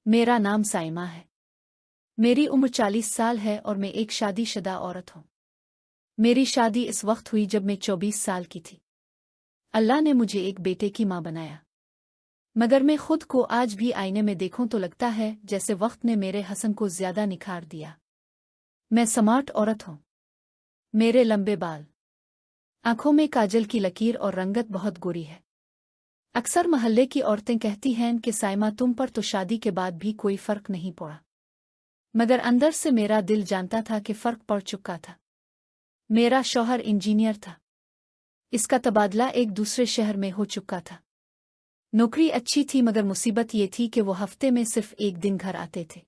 मेरा नाम साइमा है। मेरी उम्र 40 साल है और मैं एक शादीशुदा औरत हूँ। मेरी शादी इस वक्त हुई जब मैं 24 साल की थी। अल्लाह ने मुझे एक बेटे की माँ बनाया, मगर मैं खुद को आज भी आईने में देखूं तो लगता है जैसे वक्त ने मेरे हसन को ज्यादा निखार दिया। मैं स्मार्ट औरत हूँ। मेरे लंबे बाल, आंखों में काजल की लकीर और रंगत बहुत गोरी है। अक्सर मोहल्ले की औरतें कहती हैं कि साइमा तुम पर तो शादी के बाद भी कोई फर्क नहीं पड़ा, मगर अंदर से मेरा दिल जानता था कि फर्क पड़ चुका था। मेरा शौहर इंजीनियर था। इसका तबादला एक दूसरे शहर में हो चुका था। नौकरी अच्छी थी, मगर मुसीबत ये थी कि वो हफ्ते में सिर्फ एक दिन घर आते थे,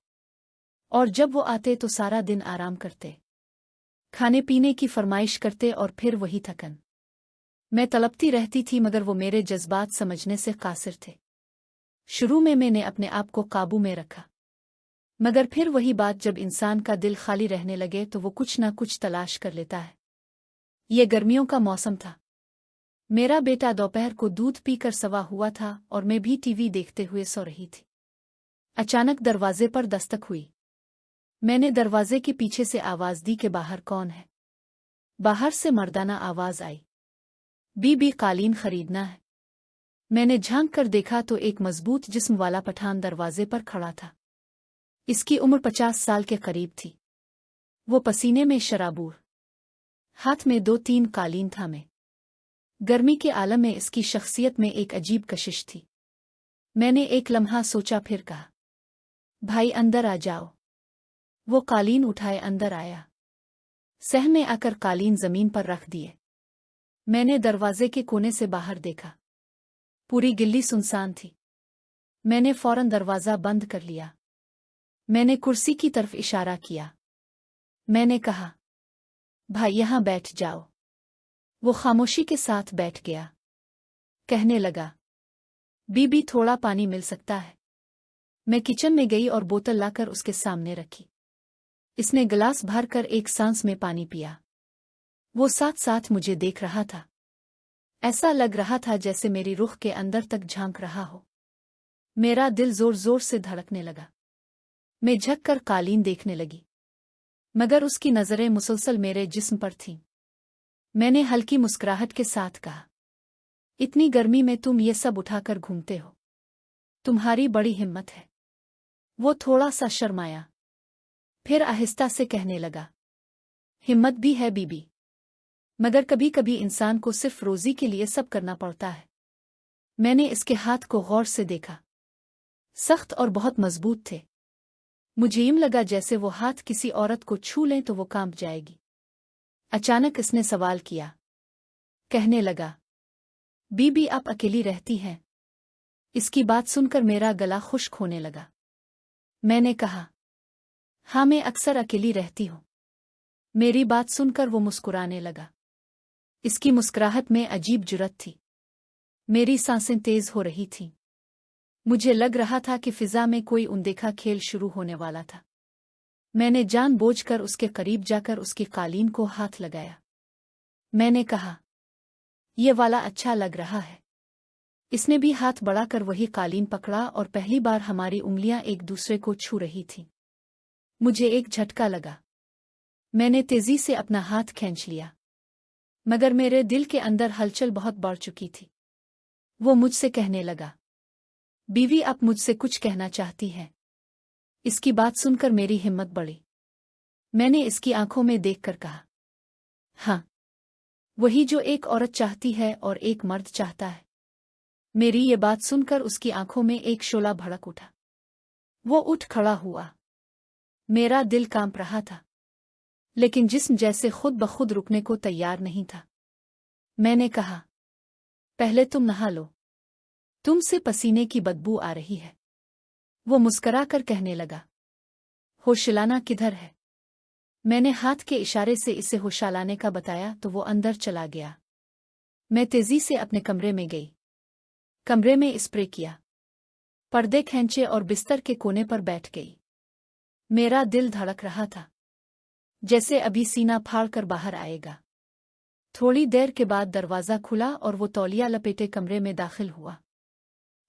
और जब वो आते तो सारा दिन आराम करते, खाने पीने की फरमाइश करते और फिर वही थकन। मैं तड़पती रहती थी, मगर वो मेरे जज्बात समझने से कासिर थे। शुरू में मैंने अपने आप को काबू में रखा, मगर फिर वही बात, जब इंसान का दिल खाली रहने लगे तो वो कुछ ना कुछ तलाश कर लेता है। ये गर्मियों का मौसम था। मेरा बेटा दोपहर को दूध पीकर सवा हुआ था और मैं भी टीवी देखते हुए सो रही थी। अचानक दरवाजे पर दस्तक हुई। मैंने दरवाजे के पीछे से आवाज दी कि बाहर कौन है। बाहर से मर्दाना आवाज आई, बीबी कालीन खरीदना है। मैंने झांक कर देखा तो एक मजबूत जिस्म वाला पठान दरवाजे पर खड़ा था। इसकी उम्र 50 साल के करीब थी। वो पसीने में शराबूर, हाथ में 2-3 कालीन थामे। गर्मी के आलम में इसकी शख्सियत में एक अजीब कशिश थी। मैंने एक लम्हा सोचा, फिर कहा, भाई अंदर आ जाओ। वो कालीन उठाए अंदर आया। सह में आकर कालीन जमीन पर रख दिए। मैंने दरवाजे के कोने से बाहर देखा। पूरी गिल्ली सुनसान थी। मैंने फौरन दरवाजा बंद कर लिया। मैंने कुर्सी की तरफ इशारा किया। मैंने कहा, भाई यहां बैठ जाओ। वो खामोशी के साथ बैठ गया। कहने लगा, बीबी थोड़ा पानी मिल सकता है। मैं किचन में गई और बोतल लाकर उसके सामने रखी। इसने गिलास भर कर एक सांस में पानी पिया। वो साथ साथ मुझे देख रहा था। ऐसा लग रहा था जैसे मेरी रूह के अंदर तक झांक रहा हो। मेरा दिल जोर जोर से धड़कने लगा। मैं झक कर कालीन देखने लगी, मगर उसकी नजरें मुसलसल मेरे जिस्म पर थीं। मैंने हल्की मुस्कुराहट के साथ कहा, इतनी गर्मी में तुम ये सब उठाकर घूमते हो, तुम्हारी बड़ी हिम्मत है। वो थोड़ा सा शर्माया, फिर आहिस्ता से कहने लगा, हिम्मत भी है बीबी, मगर कभी कभी इंसान को सिर्फ रोजी के लिए सब करना पड़ता है। मैंने इसके हाथ को गौर से देखा। सख्त और बहुत मजबूत थे। मुझे यूं लगा जैसे वो हाथ किसी औरत को छू लें तो वो कांप जाएगी। अचानक इसने सवाल किया। कहने लगा, बीबी आप अकेली रहती हैं? इसकी बात सुनकर मेरा गला खुश्क होने लगा। मैंने कहा, हाँ मैं अक्सर अकेली रहती हूँ। मेरी बात सुनकर वो मुस्कुराने लगा। इसकी मुस्कुराहट में अजीब जुर्रत थी। मेरी सांसें तेज हो रही थीं। मुझे लग रहा था कि फिजा में कोई अनदेखा खेल शुरू होने वाला था। मैंने जानबूझकर उसके करीब जाकर उसकी कालीन को हाथ लगाया। मैंने कहा, ये वाला अच्छा लग रहा है। इसने भी हाथ बढ़ाकर वही कालीन पकड़ा और पहली बार हमारी उंगलियां एक दूसरे को छू रही थीं। मुझे एक झटका लगा। मैंने तेजी से अपना हाथ खींच लिया, मगर मेरे दिल के अंदर हलचल बहुत बढ़ चुकी थी। वो मुझसे कहने लगा, बीवी आप मुझसे कुछ कहना चाहती हैं? इसकी बात सुनकर मेरी हिम्मत बढ़ी। मैंने इसकी आंखों में देखकर कहा, हाँ, वही जो एक औरत चाहती है और एक मर्द चाहता है। मेरी ये बात सुनकर उसकी आंखों में एक शोला भड़क उठा। वो उठ खड़ा हुआ। मेरा दिल कांप रहा था, लेकिन जिस्म जैसे खुद ब खुद रुकने को तैयार नहीं था। मैंने कहा, पहले तुम नहा लो, तुमसे पसीने की बदबू आ रही है। वो मुस्करा कर कहने लगा, होशलाना किधर है? मैंने हाथ के इशारे से इसे होशालाने का बताया तो वो अंदर चला गया। मैं तेजी से अपने कमरे में गई। कमरे में स्प्रे किया, पर्दे खींचे और बिस्तर के कोने पर बैठ गई। मेरा दिल धड़क रहा था, जैसे अभी सीना फाड़कर बाहर आएगा। थोड़ी देर के बाद दरवाजा खुला और वो तौलिया लपेटे कमरे में दाखिल हुआ।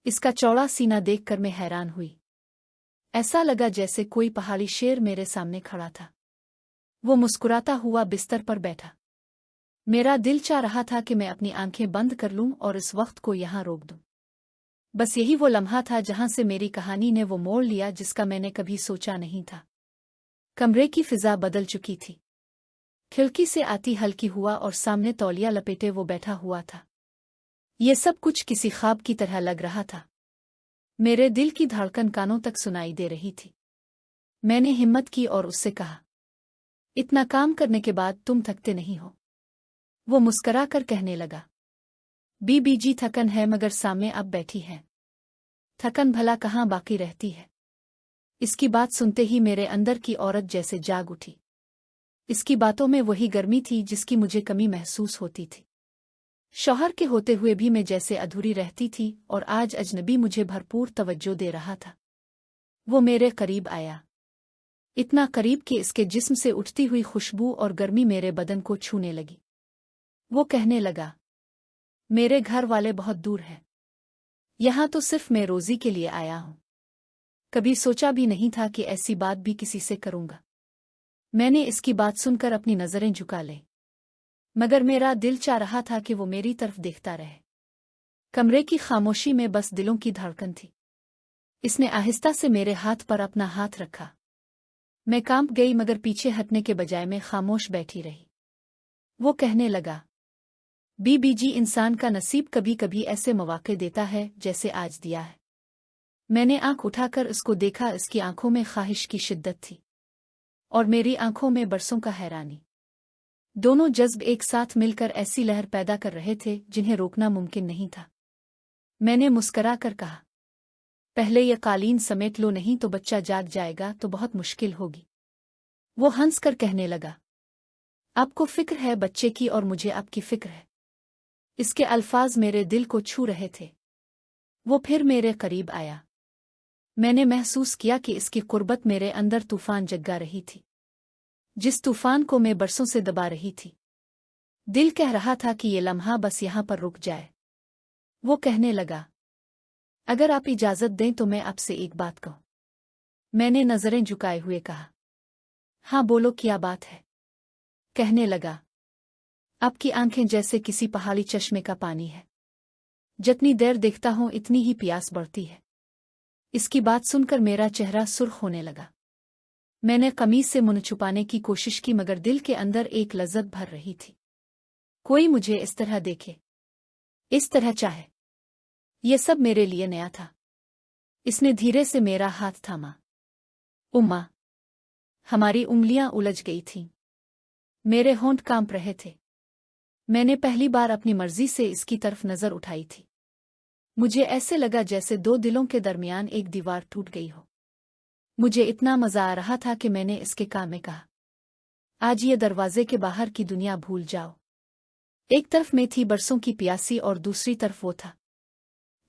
इसका चौड़ा सीना देखकर मैं हैरान हुई। ऐसा लगा जैसे कोई पहाड़ी शेर मेरे सामने खड़ा था। वो मुस्कुराता हुआ बिस्तर पर बैठा। मेरा दिल चाह रहा था कि मैं अपनी आंखें बंद कर लूं और इस वक्त को यहां रोक दूं। बस यही वो लम्हा था जहां से मेरी कहानी ने वो मोड़ लिया जिसका मैंने कभी सोचा नहीं था। कमरे की फिजा बदल चुकी थी। खिड़की से आती हल्की हुआ और सामने तौलिया लपेटे वो बैठा हुआ था। ये सब कुछ किसी ख्वाब की तरह लग रहा था। मेरे दिल की धड़कन कानों तक सुनाई दे रही थी। मैंने हिम्मत की और उससे कहा, इतना काम करने के बाद तुम थकते नहीं हो? वो मुस्करा कर कहने लगा, बीबी जी थकन है मगर सामने अब बैठी है। थकन भला कहाँ बाकी रहती है। इसकी बात सुनते ही मेरे अंदर की औरत जैसे जाग उठी। इसकी बातों में वही गर्मी थी जिसकी मुझे कमी महसूस होती थी। शौहर के होते हुए भी मैं जैसे अधूरी रहती थी और आज अजनबी मुझे भरपूर तवज्जो दे रहा था। वो मेरे करीब आया, इतना करीब कि इसके जिस्म से उठती हुई खुशबू और गर्मी मेरे बदन को छूने लगी। वो कहने लगा, मेरे घर वाले बहुत दूर हैं। यहाँ तो सिर्फ मैं रोजी के लिए आया हूँ। कभी सोचा भी नहीं था कि ऐसी बात भी किसी से करूँगा। मैंने इसकी बात सुनकर अपनी नज़रें झुका ली, मगर मेरा दिल चाह रहा था कि वो मेरी तरफ देखता रहे। कमरे की खामोशी में बस दिलों की धड़कन थी। इसने आहिस्ता से मेरे हाथ पर अपना हाथ रखा। मैं कांप गई मगर पीछे हटने के बजाय मैं खामोश बैठी रही। वो कहने लगा, बीबी जी इंसान का नसीब कभी कभी ऐसे मौके देता है जैसे आज दिया है। मैंने आंख उठाकर उसको देखा। इसकी आंखों में ख्वाहिश की शिद्दत थी और मेरी आंखों में बरसों का हैरानी। दोनों जज्ब एक साथ मिलकर ऐसी लहर पैदा कर रहे थे जिन्हें रोकना मुमकिन नहीं था। मैंने मुस्करा कर कहा, पहले ये कालीन समेट लो नहीं तो बच्चा जाग जाएगा तो बहुत मुश्किल होगी। वो हंस कर कहने लगा, आपको फिक्र है बच्चे की और मुझे आपकी फिक्र है। इसके अल्फाज मेरे दिल को छू रहे थे। वो फिर मेरे करीब आया। मैंने महसूस किया कि इसकी कुर्बत मेरे अंदर तूफान जगा रही थी, जिस तूफान को मैं बरसों से दबा रही थी। दिल कह रहा था कि ये लम्हा बस यहाँ पर रुक जाए। वो कहने लगा, अगर आप इजाज़त दें तो मैं आपसे एक बात कहूँ। मैंने नज़रें झुकाए हुए कहा, हाँ बोलो क्या बात है। कहने लगा, आपकी आंखें जैसे किसी पहाड़ी चश्मे का पानी है। जितनी देर देखता हूँ इतनी ही प्यास बढ़ती है। इसकी बात सुनकर मेरा चेहरा सुर्ख होने लगा। मैंने कमीज से मुंह छुपाने की कोशिश की मगर दिल के अंदर एक लज्जत भर रही थी। कोई मुझे इस तरह देखे, इस तरह चाहे, ये सब मेरे लिए नया था। इसने धीरे से मेरा हाथ थामा। उम्मा, हमारी उंगलियां उलझ गई थीं। मेरे होंठ कांप रहे थे। मैंने पहली बार अपनी मर्जी से इसकी तरफ नजर उठाई थी। मुझे ऐसे लगा जैसे दो दिलों के दरमियान एक दीवार टूट गई हो। मुझे इतना मजा आ रहा था कि मैंने इसके कान में कहा, आज ये दरवाजे के बाहर की दुनिया भूल जाओ। एक तरफ मैं थी बरसों की प्यासी और दूसरी तरफ वो था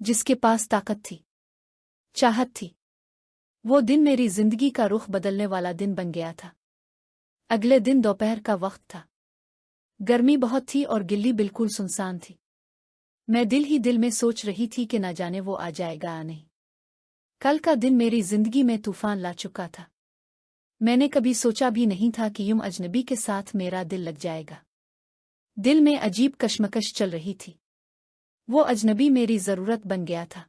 जिसके पास ताकत थी, चाहत थी। वो दिन मेरी जिंदगी का रुख बदलने वाला दिन बन गया था। अगले दिन दोपहर का वक्त था। गर्मी बहुत थी और गिल्ली बिल्कुल सुनसान थी। मैं दिल ही दिल में सोच रही थी कि ना जाने वो आ जाएगा या नहीं। कल का दिन मेरी जिंदगी में तूफान ला चुका था। मैंने कभी सोचा भी नहीं था कि यूं अजनबी के साथ मेरा दिल लग जाएगा। दिल में अजीब कशमकश चल रही थी। वो अजनबी मेरी जरूरत बन गया था।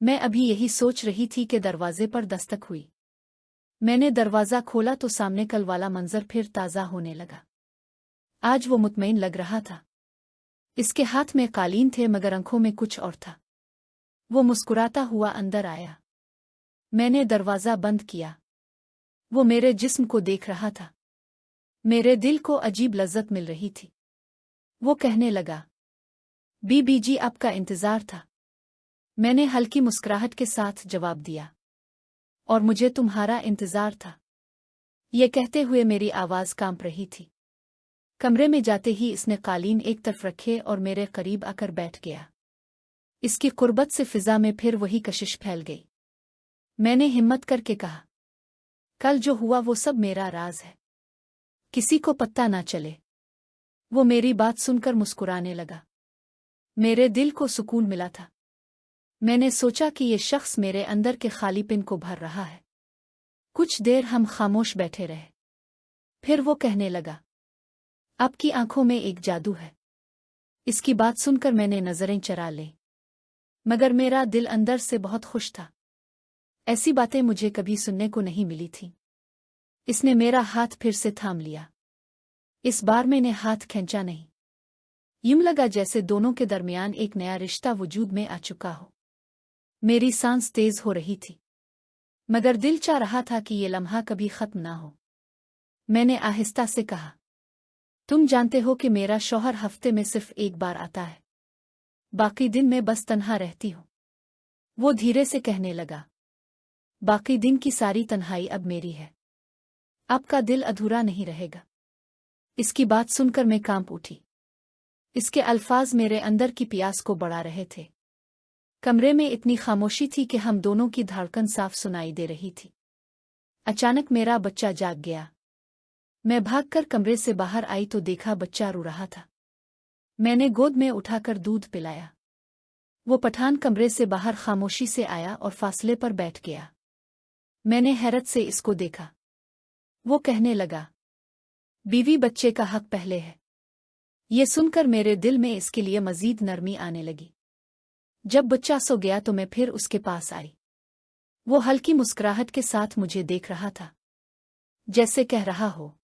मैं अभी यही सोच रही थी कि दरवाजे पर दस्तक हुई। मैंने दरवाजा खोला तो सामने कल वाला मंजर फिर ताज़ा होने लगा। आज वो मुतमईन लग रहा था। इसके हाथ में कालीन थे मगर आंखों में कुछ और था। वो मुस्कुराता हुआ अंदर आया। मैंने दरवाजा बंद किया। वो मेरे जिस्म को देख रहा था। मेरे दिल को अजीब लज्जत मिल रही थी। वो कहने लगा, बीबी जी आपका इंतजार था। मैंने हल्की मुस्कुराहट के साथ जवाब दिया, और मुझे तुम्हारा इंतजार था। ये कहते हुए मेरी आवाज कांप रही थी। कमरे में जाते ही इसने कालीन एक तरफ रखे और मेरे करीब आकर बैठ गया। इसकी कुर्बत से फिजा में फिर वही कशिश फैल गई। मैंने हिम्मत करके कहा, कल जो हुआ वो सब मेरा राज है, किसी को पता ना चले। वो मेरी बात सुनकर मुस्कुराने लगा। मेरे दिल को सुकून मिला था। मैंने सोचा कि ये शख्स मेरे अंदर के खालीपन को भर रहा है। कुछ देर हम खामोश बैठे रहे। फिर वो कहने लगा, आपकी आंखों में एक जादू है। इसकी बात सुनकर मैंने नजरें चरा ली, मगर मेरा दिल अंदर से बहुत खुश था। ऐसी बातें मुझे कभी सुनने को नहीं मिली थीं। इसने मेरा हाथ फिर से थाम लिया। इस बार मैंने हाथ खींचा नहीं। यूं लगा जैसे दोनों के दरमियान एक नया रिश्ता वजूद में आ चुका हो। मेरी सांस तेज हो रही थी, मगर दिल चाह रहा था कि ये लम्हा कभी खत्म ना हो। मैंने आहिस्ता से कहा, तुम जानते हो कि मेरा शौहर हफ्ते में सिर्फ एक बार आता है। बाकी दिन मैं बस तन्हा रहती हूँ। वो धीरे से कहने लगा, बाकी दिन की सारी तन्हाई अब मेरी है। आपका दिल अधूरा नहीं रहेगा। इसकी बात सुनकर मैं कांप उठी। इसके अल्फाज मेरे अंदर की प्यास को बढ़ा रहे थे। कमरे में इतनी खामोशी थी कि हम दोनों की धड़कन साफ सुनाई दे रही थी। अचानक मेरा बच्चा जाग गया। मैं भागकर कमरे से बाहर आई तो देखा बच्चा रो रहा था। मैंने गोद में उठाकर दूध पिलाया। वो पठान कमरे से बाहर खामोशी से आया और फासले पर बैठ गया। मैंने हैरत से इसको देखा। वो कहने लगा, बीवी बच्चे का हक पहले है। ये सुनकर मेरे दिल में इसके लिए मजीद नरमी आने लगी। जब बच्चा सो गया तो मैं फिर उसके पास आई। वो हल्की मुस्कुराहट के साथ मुझे देख रहा था, जैसे कह रहा हो,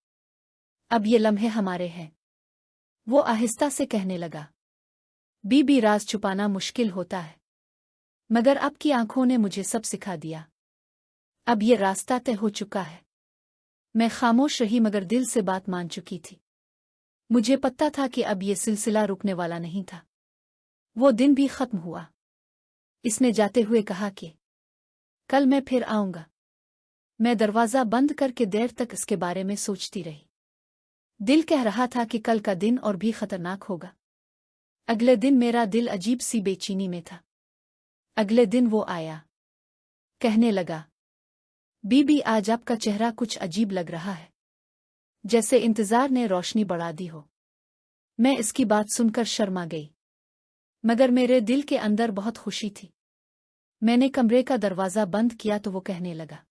अब ये लम्हे हमारे हैं। वो आहिस्ता से कहने लगा, बीबी राज छुपाना मुश्किल होता है, मगर आपकी आंखों ने मुझे सब सिखा दिया। अब ये रास्ता तय हो चुका है। मैं खामोश रही मगर दिल से बात मान चुकी थी। मुझे पता था कि अब ये सिलसिला रुकने वाला नहीं था। वो दिन भी खत्म हुआ। इसने जाते हुए कहा कि कल मैं फिर आऊंगा। मैं दरवाज़ा बंद करके देर तक इसके बारे में सोचती रही। दिल कह रहा था कि कल का दिन और भी खतरनाक होगा। अगले दिन मेरा दिल अजीब सी बेचैनी में था। अगले दिन वो आया। कहने लगा, बीबी आज आपका चेहरा कुछ अजीब लग रहा है, जैसे इंतजार ने रोशनी बढ़ा दी हो। मैं इसकी बात सुनकर शर्मा गई, मगर मेरे दिल के अंदर बहुत खुशी थी। मैंने कमरे का दरवाज़ा बंद किया तो वो कहने लगा,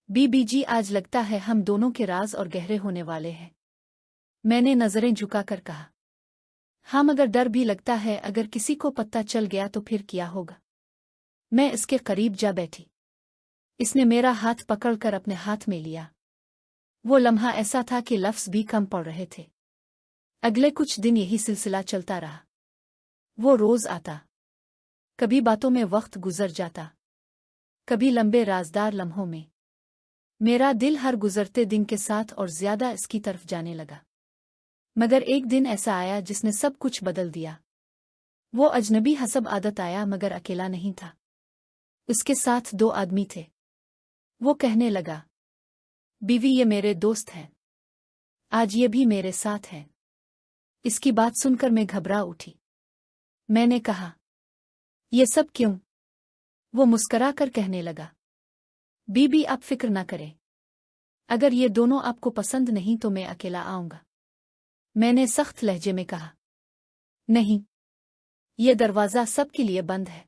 बीबी जी आज लगता है हम दोनों के राज और गहरे होने वाले हैं। मैंने नजरें झुकाकर कहा, हाँ मगर डर भी लगता है, अगर किसी को पता चल गया तो फिर क्या होगा। मैं इसके करीब जा बैठी। इसने मेरा हाथ पकड़कर अपने हाथ में लिया। वो लम्हा ऐसा था कि लफ्ज़ भी कम पड़ रहे थे। अगले कुछ दिन यही सिलसिला चलता रहा। वो रोज आता। कभी बातों में वक्त गुजर जाता, कभी लंबे राजदार लम्हों में। मेरा दिल हर गुजरते दिन के साथ और ज्यादा इसकी तरफ जाने लगा। मगर एक दिन ऐसा आया जिसने सब कुछ बदल दिया। वो अजनबी हसब आदत आया मगर अकेला नहीं था। उसके साथ दो आदमी थे। वो कहने लगा, बीवी ये मेरे दोस्त हैं, आज ये भी मेरे साथ हैं। इसकी बात सुनकर मैं घबरा उठी। मैंने कहा, ये सब क्यों? वो मुस्करा कर कहने लगा, बीबी आप फिक्र ना करें। अगर ये दोनों आपको पसंद नहीं तो मैं अकेला आऊंगा। मैंने सख्त लहजे में कहा, नहीं, ये दरवाज़ा सबके लिए बंद है।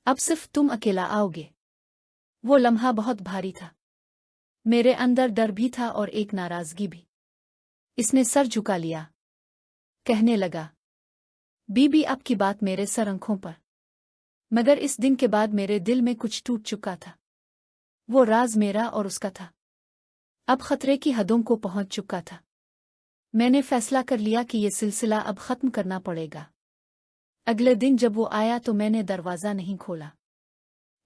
अब सिर्फ तुम अकेला आओगे। वो लम्हा बहुत भारी था। मेरे अंदर डर भी था और एक नाराजगी भी। इसने सर झुका लिया। कहने लगा, बीबी आपकी बात मेरे सर आंखों पर। मगर इस दिन के बाद मेरे दिल में कुछ टूट चुका था। वो राज मेरा और उसका था, अब खतरे की हदों को पहुंच चुका था। मैंने फैसला कर लिया कि ये सिलसिला अब खत्म करना पड़ेगा। अगले दिन जब वो आया तो मैंने दरवाज़ा नहीं खोला।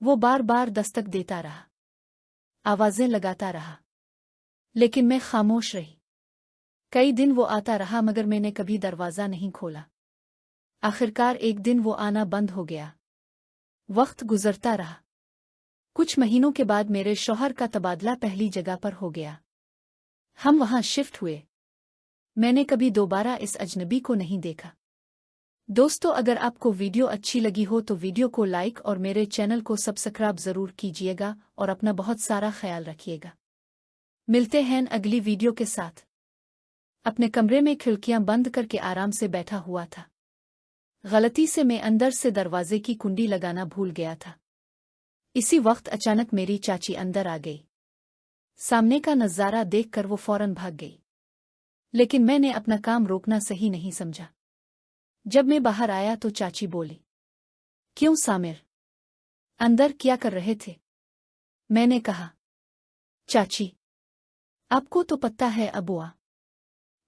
वो बार बार दस्तक देता रहा, आवाज़ें लगाता रहा, लेकिन मैं खामोश रही। कई दिन वो आता रहा मगर मैंने कभी दरवाज़ा नहीं खोला। आखिरकार एक दिन वो आना बंद हो गया। वक्त गुजरता रहा। कुछ महीनों के बाद मेरे शौहर का तबादला पहली जगह पर हो गया। हम वहां शिफ्ट हुए। मैंने कभी दोबारा इस अजनबी को नहीं देखा। दोस्तों, अगर आपको वीडियो अच्छी लगी हो तो वीडियो को लाइक और मेरे चैनल को सब्सक्राइब ज़रूर कीजिएगा और अपना बहुत सारा ख्याल रखिएगा। मिलते हैं अगली वीडियो के साथ। अपने कमरे में खिड़कियां बंद करके आराम से बैठा हुआ था। गलती से मैं अंदर से दरवाजे की कुंडी लगाना भूल गया था। इसी वक्त अचानक मेरी चाची अंदर आ गई। सामने का नज़ारा देखकर वो फौरन भाग गई, लेकिन मैंने अपना काम रोकना सही नहीं समझा। जब मैं बाहर आया तो चाची बोली, क्यों सामिर, अंदर क्या कर रहे थे? मैंने कहा, चाची, आपको तो पता है अबुआ,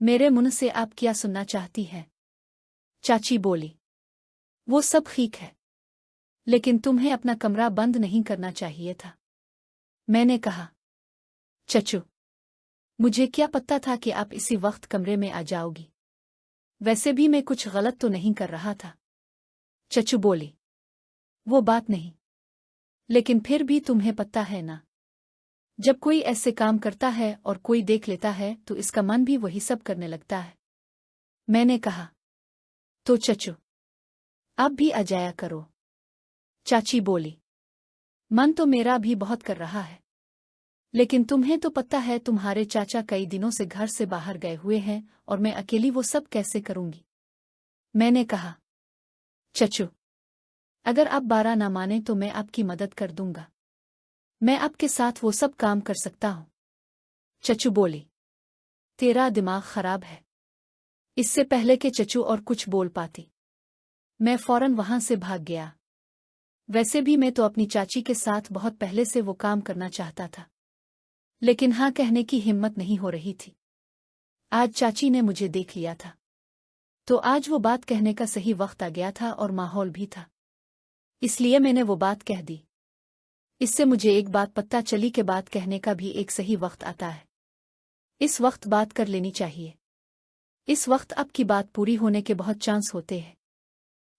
मेरे मुंह से आप क्या सुनना चाहती हैं? चाची बोली, वो सब ठीक है, लेकिन तुम्हें अपना कमरा बंद नहीं करना चाहिए था। मैंने कहा, चचू, मुझे क्या पता था कि आप इसी वक्त कमरे में आ जाओगी? वैसे भी मैं कुछ गलत तो नहीं कर रहा था। चचू बोली, वो बात नहीं, लेकिन फिर भी तुम्हें पता है ना, जब कोई ऐसे काम करता है और कोई देख लेता है तो इसका मन भी वही सब करने लगता है। मैंने कहा, तो चचू, आप भी आ जाया करो। चाची बोली, मन तो मेरा भी बहुत कर रहा है, लेकिन तुम्हें तो पता है तुम्हारे चाचा कई दिनों से घर से बाहर गए हुए हैं और मैं अकेली वो सब कैसे करूंगी? मैंने कहा, चचू, अगर आप 12 ना माने तो मैं आपकी मदद कर दूंगा, मैं आपके साथ वो सब काम कर सकता हूं। चचू बोली, तेरा दिमाग खराब है। इससे पहले कि चचू और कुछ बोल पाती, मैं फौरन वहां से भाग गया। वैसे भी मैं तो अपनी चाची के साथ बहुत पहले से वो काम करना चाहता था, लेकिन हाँ कहने की हिम्मत नहीं हो रही थी। आज चाची ने मुझे देख लिया था, तो आज वो बात कहने का सही वक्त आ गया था और माहौल भी था, इसलिए मैंने वो बात कह दी। इससे मुझे एक बात पता चली कि बात कहने का भी एक सही वक्त आता है। इस वक्त बात कर लेनी चाहिए। इस वक्त आपकी बात पूरी होने के बहुत चांस होते हैं।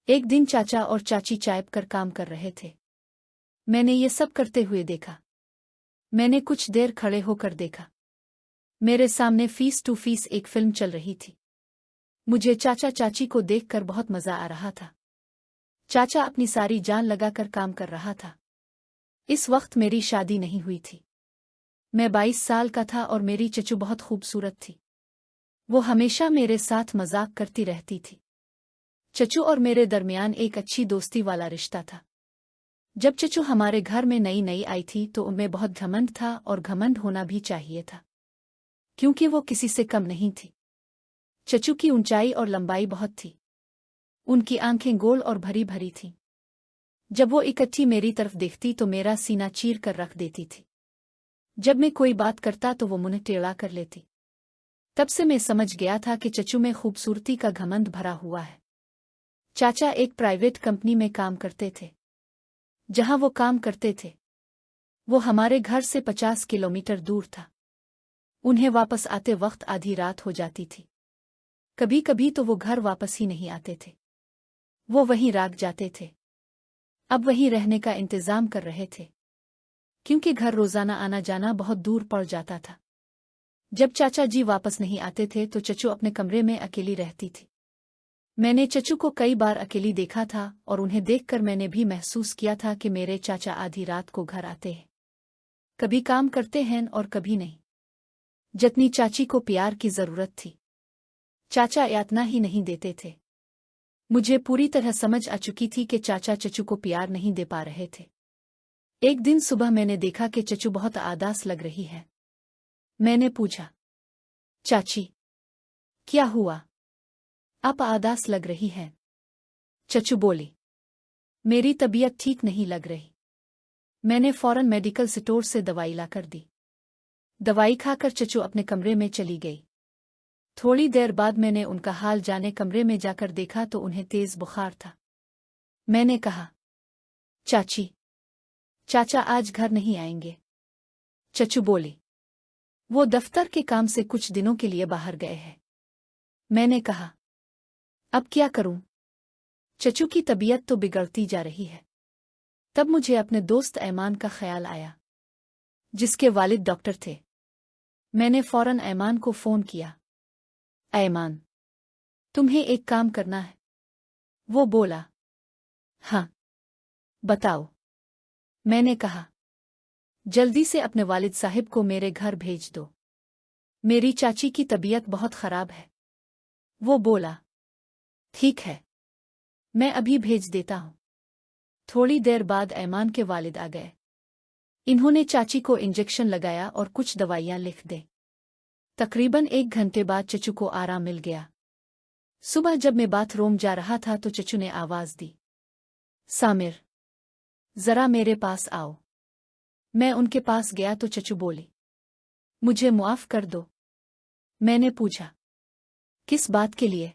एक दिन चाचा और चाची चाय पर काम कर रहे थे। मैंने ये सब करते हुए देखा। मैंने कुछ देर खड़े होकर देखा। मेरे सामने फीस टू फीस एक फिल्म चल रही थी। मुझे चाचा चाची को देखकर बहुत मजा आ रहा था। चाचा अपनी सारी जान लगाकर काम कर रहा था। इस वक्त मेरी शादी नहीं हुई थी। मैं 22 साल का था और मेरी चचू बहुत खूबसूरत थी। वो हमेशा मेरे साथ मजाक करती रहती थी। चचू और मेरे दरमियान एक अच्छी दोस्ती वाला रिश्ता था। जब चचू हमारे घर में नई नई आई थी तो उनमें बहुत घमंड था और घमंड होना भी चाहिए था, क्योंकि वो किसी से कम नहीं थी। चचू की ऊंचाई और लंबाई बहुत थी। उनकी आंखें गोल और भरी भरी थीं। जब वो इकट्ठी मेरी तरफ देखती तो मेरा सीना चीर कर रख देती थी। जब मैं कोई बात करता तो वो मुंह टेढ़ा कर लेती। तब से मैं समझ गया था कि चचू में खूबसूरती का घमंड भरा हुआ है। चाचा एक प्राइवेट कंपनी में काम करते थे। जहां वो काम करते थे, वो हमारे घर से 50 किलोमीटर दूर था। उन्हें वापस आते वक्त आधी रात हो जाती थी। कभी कभी तो वो घर वापस ही नहीं आते थे। वो वहीं रात जाते थे। अब वहीं रहने का इंतजाम कर रहे थे, क्योंकि घर रोजाना आना जाना बहुत दूर पड़ जाता था। जब चाचा जी वापस नहीं आते थे तो चचू अपने कमरे में अकेली रहती थी। मैंने चचू को कई बार अकेली देखा था और उन्हें देखकर मैंने भी महसूस किया था कि मेरे चाचा आधी रात को घर आते हैं। कभी काम करते हैं और कभी नहीं। जितनी चाची को प्यार की जरूरत थी, चाचा यातना ही नहीं देते थे। मुझे पूरी तरह समझ आ चुकी थी कि चाचा चचू को प्यार नहीं दे पा रहे थे। एक दिन सुबह मैंने देखा कि चचू बहुत आदास लग रही है। मैंने पूछा, चाची, क्या हुआ? आप आदास लग रही हैं। चचू बोली, मेरी तबीयत ठीक नहीं लग रही। मैंने फौरन मेडिकल स्टोर से दवाई लाकर दी। दवाई खाकर चचू अपने कमरे में चली गई। थोड़ी देर बाद मैंने उनका हाल जाने कमरे में जाकर देखा तो उन्हें तेज बुखार था। मैंने कहा, चाची, चाचा आज घर नहीं आएंगे। चचू बोली, वो दफ्तर के काम से कुछ दिनों के लिए बाहर गए हैं। मैंने कहा, अब क्या करूं? चचू की तबीयत तो बिगड़ती जा रही है। तब मुझे अपने दोस्त ऐमान का ख्याल आया, जिसके वालिद डॉक्टर थे। मैंने फौरन ऐमान को फोन किया। ऐमान, तुम्हें एक काम करना है। वो बोला, हाँ, बताओ। मैंने कहा, जल्दी से अपने वालिद साहिब को मेरे घर भेज दो। मेरी चाची की तबीयत बहुत खराब है। वो बोला, ठीक है। मैं अभी भेज देता हूँ। थोड़ी देर बाद ऐमान के वालिद आ गए। इन्होंने चाची को इंजेक्शन लगाया और कुछ दवाइयाँ लिख दे। तकरीबन 1 घंटे बाद चचू को आराम मिल गया। सुबह जब मैं बाथरूम जा रहा था तो चचू ने आवाज़ दी, सामिर, जरा मेरे पास आओ। मैं उनके पास गया तो चचू बोली, मुझे मुआफ़ कर दो। मैंने पूछा, किस बात के लिए?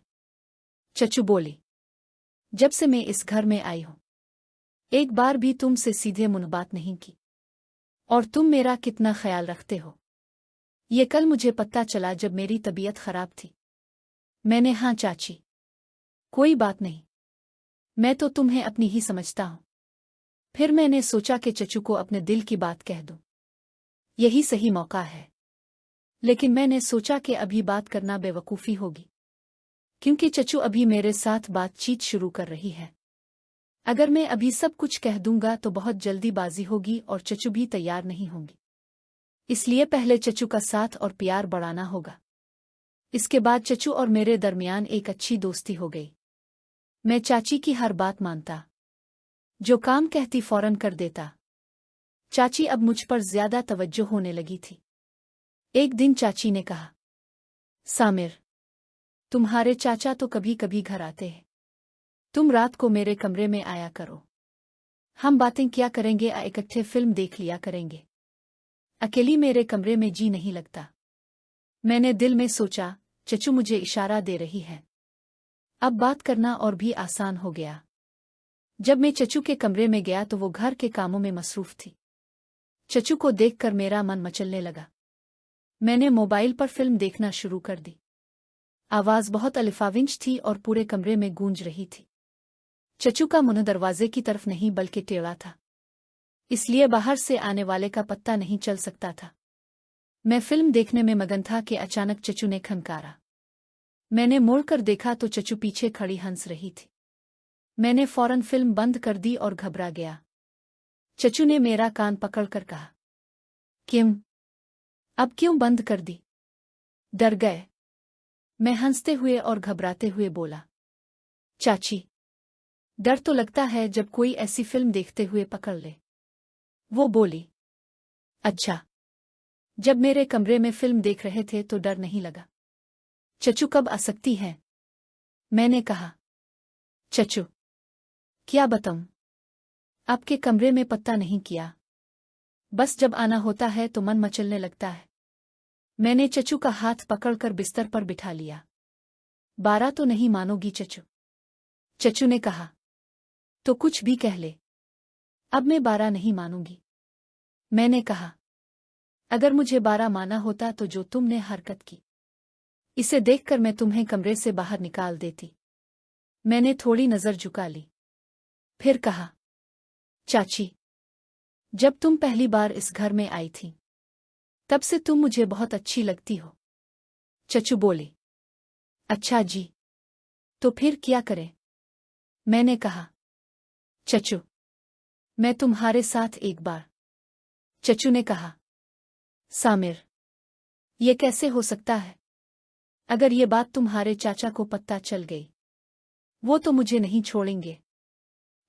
चचू बोली, जब से मैं इस घर में आई हूं, एक बार भी तुमसे सीधे मुंह बात नहीं की, और तुम मेरा कितना ख्याल रखते हो ये कल मुझे पता चला जब मेरी तबीयत खराब थी। मैंने हाँ चाची, कोई बात नहीं, मैं तो तुम्हें अपनी ही समझता हूं। फिर मैंने सोचा कि चचू को अपने दिल की बात कह दूं, यही सही मौका है। लेकिन मैंने सोचा कि अभी बात करना बेवकूफ़ी होगी, क्योंकि चचू अभी मेरे साथ बातचीत शुरू कर रही है। अगर मैं अभी सब कुछ कह दूंगा तो बहुत जल्दीबाजी होगी और चचू भी तैयार नहीं होंगी। इसलिए पहले चचू का साथ और प्यार बढ़ाना होगा। इसके बाद चचू और मेरे दरमियान एक अच्छी दोस्ती हो गई। मैं चाची की हर बात मानता, जो काम कहती फौरन कर देता। चाची अब मुझ पर ज्यादा तवज्जो होने लगी थी। एक दिन चाची ने कहा, सामिर, तुम्हारे चाचा तो कभी कभी घर आते हैं, तुम रात को मेरे कमरे में आया करो। हम बातें क्या करेंगे, इकट्ठे फिल्म देख लिया करेंगे। अकेली मेरे कमरे में जी नहीं लगता। मैंने दिल में सोचा, चचू मुझे इशारा दे रही है। अब बात करना और भी आसान हो गया। जब मैं चचू के कमरे में गया तो वो घर के कामों में मसरूफ थी। चचू को देखकर मेरा मन मचलने लगा। मैंने मोबाइल पर फिल्म देखना शुरू कर दी। आवाज़ बहुत अलिफाविंच थी और पूरे कमरे में गूंज रही थी। चचू का मुंह दरवाजे की तरफ नहीं बल्कि टेढ़ा था, इसलिए बाहर से आने वाले का पत्ता नहीं चल सकता था। मैं फिल्म देखने में मगन था कि अचानक चचू ने खनकारा। मैंने मुड़कर देखा तो चचू पीछे खड़ी हंस रही थी। मैंने फौरन फिल्म बंद कर दी और घबरा गया। चचू ने मेरा कान पकड़कर कहा, क्यों? अब क्यों बंद कर दी? डर गए? मैं हंसते हुए और घबराते हुए बोला, चाची, डर तो लगता है जब कोई ऐसी फिल्म देखते हुए पकड़ ले। वो बोली, अच्छा, जब मेरे कमरे में फिल्म देख रहे थे तो डर नहीं लगा। चचू कब आ सकती है? मैंने कहा, चचू, क्या बताऊं? आपके कमरे में पत्ता नहीं किया। बस जब आना होता है तो मन मचलने लगता है। मैंने चचू का हाथ पकड़कर बिस्तर पर बिठा लिया। 12 तो नहीं मानोगी चचू? चचू ने कहा, तो कुछ भी कह ले, अब मैं 12 नहीं मानूंगी। मैंने कहा, अगर मुझे 12 माना होता तो जो तुमने हरकत की, इसे देखकर मैं तुम्हें कमरे से बाहर निकाल देती। मैंने थोड़ी नजर झुका ली। फिर कहा, चाची, जब तुम पहली बार इस घर में आई थी, तब से तुम मुझे बहुत अच्छी लगती हो। चचू बोली, अच्छा जी, तो फिर क्या करें? मैंने कहा, चचू, मैं तुम्हारे साथ एक बार। चचू ने कहा, सामिर, ये कैसे हो सकता है? अगर ये बात तुम्हारे चाचा को पता चल गई, वो तो मुझे नहीं छोड़ेंगे।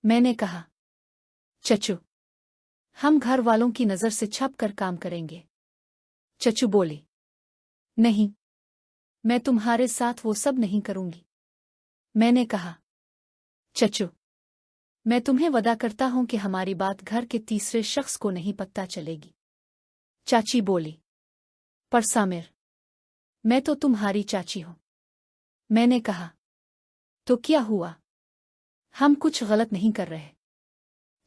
मैंने कहा, चचू, हम घर वालों की नज़र से छप कर काम करेंगे। चचू बोली, नहीं, मैं तुम्हारे साथ वो सब नहीं करूंगी। मैंने कहा, चचू, मैं तुम्हें वादा करता हूं कि हमारी बात घर के तीसरे शख्स को नहीं पता चलेगी। चाची बोली, पर सामिर, मैं तो तुम्हारी चाची हूं। मैंने कहा, तो क्या हुआ? हम कुछ गलत नहीं कर रहे।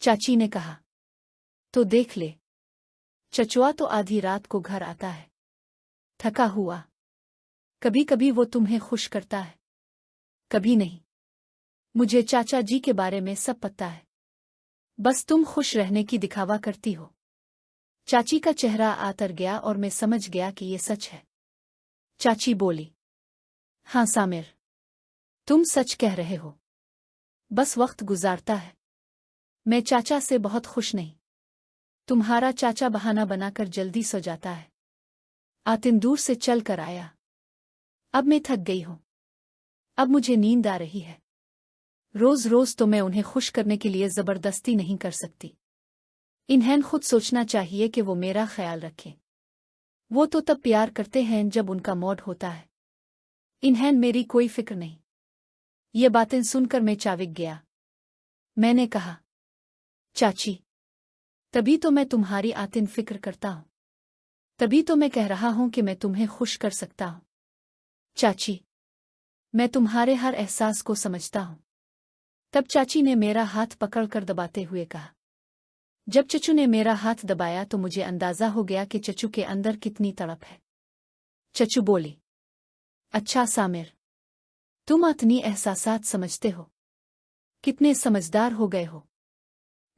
चाची ने कहा, तो देख ले, चचुआ तो आधी रात को घर आता है, थका हुआ। कभी कभी वो तुम्हें खुश करता है, कभी नहीं। मुझे चाचा जी के बारे में सब पता है, बस तुम खुश रहने की दिखावा करती हो। चाची का चेहरा आतर गया और मैं समझ गया कि ये सच है। चाची बोली, हाँ सामिर, तुम सच कह रहे हो, बस वक्त गुजारता है। मैं चाचा से बहुत खुश नहीं। तुम्हारा चाचा बहाना बनाकर जल्दी सो जाता है। आतिन दूर से चल कर आया। अब मैं थक गई हूं, अब मुझे नींद आ रही है। रोज रोज तो मैं उन्हें खुश करने के लिए जबरदस्ती नहीं कर सकती। इन्हें खुद सोचना चाहिए कि वो मेरा ख्याल रखें। वो तो तब प्यार करते हैं जब उनका मूड होता है। इन्हें मेरी कोई फिक्र नहीं। ये बातें सुनकर मैं चाविक गया। मैंने कहा, चाची, तभी तो मैं तुम्हारी आतिन फिक्र करता हूँ। तभी तो मैं कह रहा हूँ कि मैं तुम्हें खुश कर सकता हूँ। चाची, मैं तुम्हारे हर एहसास को समझता हूँ। तब चाची ने मेरा हाथ पकड़कर दबाते हुए कहा। जब चचू ने मेरा हाथ दबाया तो मुझे अंदाजा हो गया कि चचू के अंदर कितनी तड़प है। चचू बोली, अच्छा सामिर, तुम इतनी एहसासात समझते हो। कितने समझदार हो गए हो।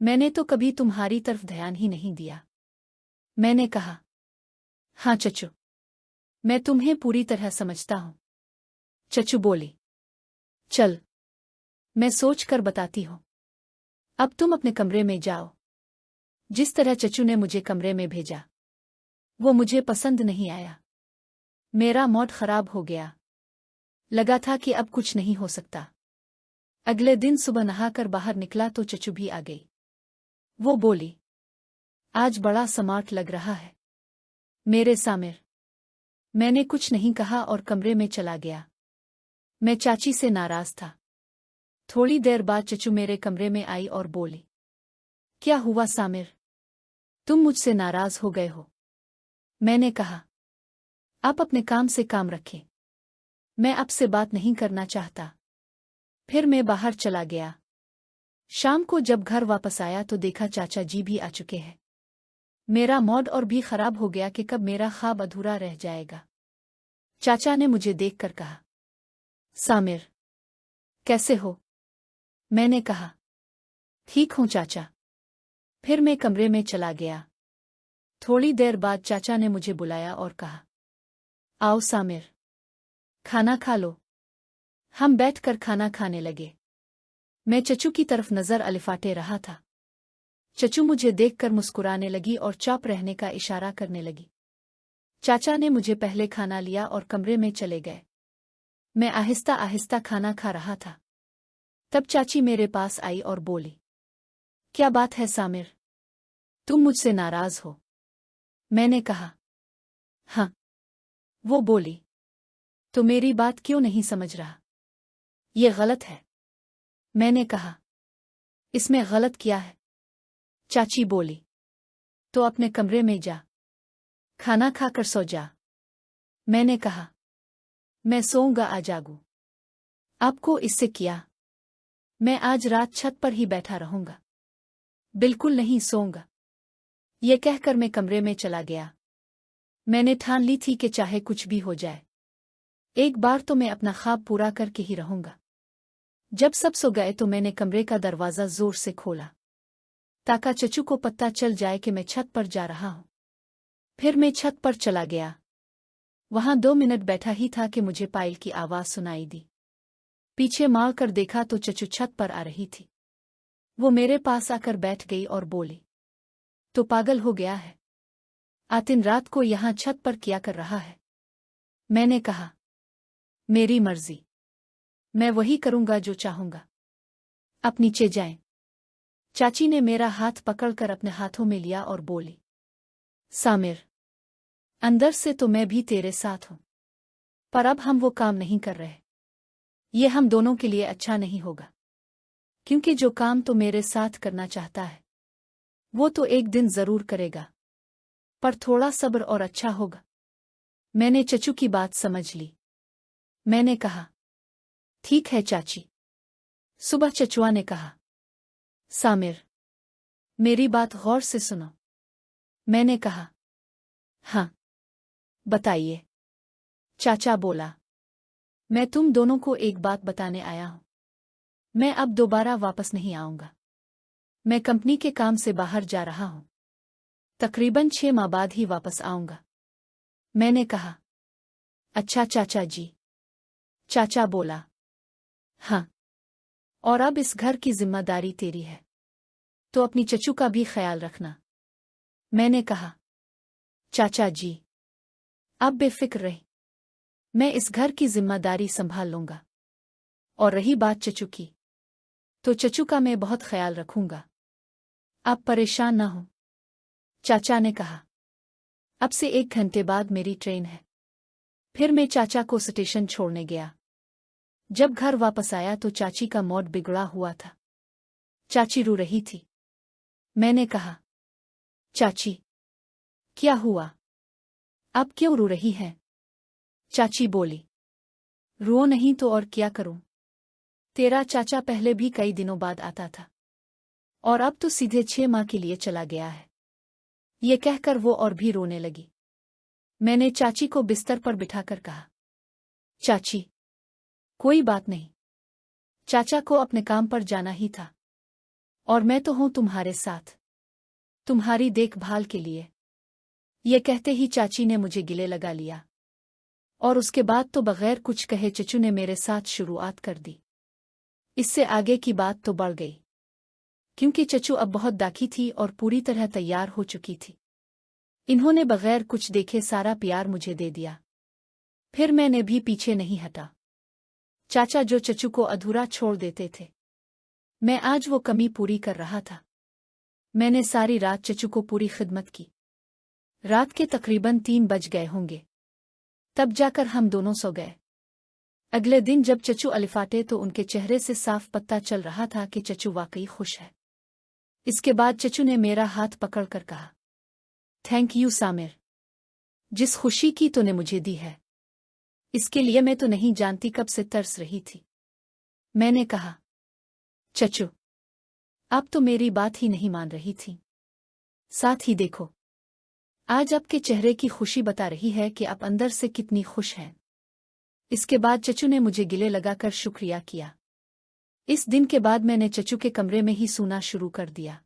मैंने तो कभी तुम्हारी तरफ ध्यान ही नहीं दिया। मैंने कहा, हाँ चचू, मैं तुम्हें पूरी तरह समझता हूँ। चचू बोली, चल, मैं सोच कर बताती हूँ। अब तुम अपने कमरे में जाओ। जिस तरह चचू ने मुझे कमरे में भेजा, वो मुझे पसंद नहीं आया। मेरा मूड खराब हो गया। लगा था कि अब कुछ नहीं हो सकता। अगले दिन सुबह नहाकर बाहर निकला तो चचू भी आ गई। वो बोली, आज बड़ा स्मार्ट लग रहा है मेरे सामिर। मैंने कुछ नहीं कहा और कमरे में चला गया। मैं चाची से नाराज था। थोड़ी देर बाद चचू मेरे कमरे में आई और बोली, क्या हुआ सामिर, तुम मुझसे नाराज हो गए हो? मैंने कहा, आप अपने काम से काम रखें। मैं आपसे बात नहीं करना चाहता। फिर मैं बाहर चला गया। शाम को जब घर वापस आया तो देखा चाचा जी भी आ चुके हैं। मेरा मूड और भी खराब हो गया कि कब मेरा ख्वाब अधूरा रह जाएगा। चाचा ने मुझे देखकर कहा, सामिर, कैसे हो? मैंने कहा, ठीक हूँ चाचा। फिर मैं कमरे में चला गया। थोड़ी देर बाद चाचा ने मुझे बुलाया और कहा, आओ सामिर, खाना खा लो। हम बैठकर खाना खाने लगे। मैं चचू की तरफ नजर अलिफाटे रहा था। चचू मुझे देखकर मुस्कुराने लगी और चुप रहने का इशारा करने लगी। चाचा ने मुझे पहले खाना लिया और कमरे में चले गए। मैं आहिस्ता आहिस्ता खाना खा रहा था। तब चाची मेरे पास आई और बोली, क्या बात है सामिर, तुम मुझसे नाराज हो? मैंने कहा, हाँ। वो बोली, तो मेरी बात क्यों नहीं समझ रहा? ये गलत है। मैंने कहा, इसमें गलत क्या है? चाची बोली, तो अपने कमरे में जा, खाना खाकर सो जा। मैंने कहा, मैं सोऊंगा, आ जागू। आपको इससे क्या? मैं आज रात छत पर ही बैठा रहूंगा। बिल्कुल नहीं सोऊंगा। ये कहकर मैं कमरे में चला गया। मैंने ठान ली थी कि चाहे कुछ भी हो जाए, एक बार तो मैं अपना ख्वाब पूरा करके ही रहूंगा। जब सब सो गए तो मैंने कमरे का दरवाज़ा जोर से खोला ताकि चचू को पता चल जाए कि मैं छत पर जा रहा हूं। फिर मैं छत पर चला गया। वहां 2 मिनट बैठा ही था कि मुझे पायल की आवाज सुनाई दी। पीछे मार कर देखा तो चचू छत पर आ रही थी। वो मेरे पास आकर बैठ गई और बोली, तो पागल हो गया है? आतिन रात को यहां छत पर क्या कर रहा है? मैंने कहा, मेरी मर्जी, मैं वही करूंगा जो चाहूंगा। आप नीचे जाएं। चाची ने मेरा हाथ पकड़कर अपने हाथों में लिया और बोली, सामिर, अंदर से तो मैं भी तेरे साथ हूं, पर अब हम वो काम नहीं कर रहे। ये हम दोनों के लिए अच्छा नहीं होगा, क्योंकि जो काम तो मेरे साथ करना चाहता है वो तो एक दिन जरूर करेगा, पर थोड़ा सब्र और अच्छा होगा। मैंने चचू की बात समझ ली। मैंने कहा, ठीक है चाची। सुबह चचुआ ने कहा, सामिर, मेरी बात गौर से सुनो। मैंने कहा, हाँ, बताइए। चाचा बोला, मैं तुम दोनों को एक बात बताने आया हूं। मैं अब दोबारा वापस नहीं आऊंगा। मैं कंपनी के काम से बाहर जा रहा हूं। तकरीबन 6 माह बाद ही वापस आऊंगा। मैंने कहा, अच्छा चाचा जी। चाचा बोला, हाँ, और अब इस घर की जिम्मेदारी तेरी है, तो अपनी चचू का भी ख्याल रखना। मैंने कहा, चाचा जी, अब बेफिक्र रहे, मैं इस घर की जिम्मेदारी संभाल लूंगा। और रही बात चचू की, तो चचू का मैं बहुत ख्याल रखूंगा। आप परेशान ना हो। चाचा ने कहा। अब से 1 घंटे बाद मेरी ट्रेन है। फिर मैं चाचा को स्टेशन छोड़ने गया। जब घर वापस आया तो चाची का मूड बिगड़ा हुआ था। चाची रो रही थी। मैंने कहा, चाची, क्या हुआ? अब क्यों रो रही है? चाची बोली, रो नहीं तो और क्या करूं? तेरा चाचा पहले भी कई दिनों बाद आता था और अब तो सीधे 6 माह के लिए चला गया है। ये कहकर वो और भी रोने लगी। मैंने चाची को बिस्तर पर बिठाकर कहा, चाची, कोई बात नहीं। चाचा को अपने काम पर जाना ही था और मैं तो हूं तुम्हारे साथ, तुम्हारी देखभाल के लिए। ये कहते ही चाची ने मुझे गले लगा लिया और उसके बाद तो बगैर कुछ कहे चचू ने मेरे साथ शुरुआत कर दी। इससे आगे की बात तो बढ़ गई, क्योंकि चचू अब बहुत दाखी थी और पूरी तरह तैयार हो चुकी थी। इन्होंने बगैर कुछ देखे सारा प्यार मुझे दे दिया। फिर मैंने भी पीछे नहीं हटा। चाचा जो चचू को अधूरा छोड़ देते थे, मैं आज वो कमी पूरी कर रहा था। मैंने सारी रात चचू को पूरी खिदमत की। रात के तकरीबन 3 बज गए होंगे, तब जाकर हम दोनों सो गए। अगले दिन जब चचू अलिफाटे तो उनके चेहरे से साफ पता चल रहा था कि चचू वाकई खुश है। इसके बाद चचू ने मेरा हाथ पकड़कर कहा, थैंक यू सामिर, जिस खुशी की तूने मुझे दी है, इसके लिए मैं तो नहीं जानती कब से तरस रही थी। मैंने कहा, चचू, आप तो मेरी बात ही नहीं मान रही थी। साथ ही देखो, आज आपके चेहरे की खुशी बता रही है कि आप अंदर से कितनी खुश हैं। इसके बाद चचू ने मुझे गले लगाकर शुक्रिया किया। इस दिन के बाद मैंने चचू के कमरे में ही सोना शुरू कर दिया।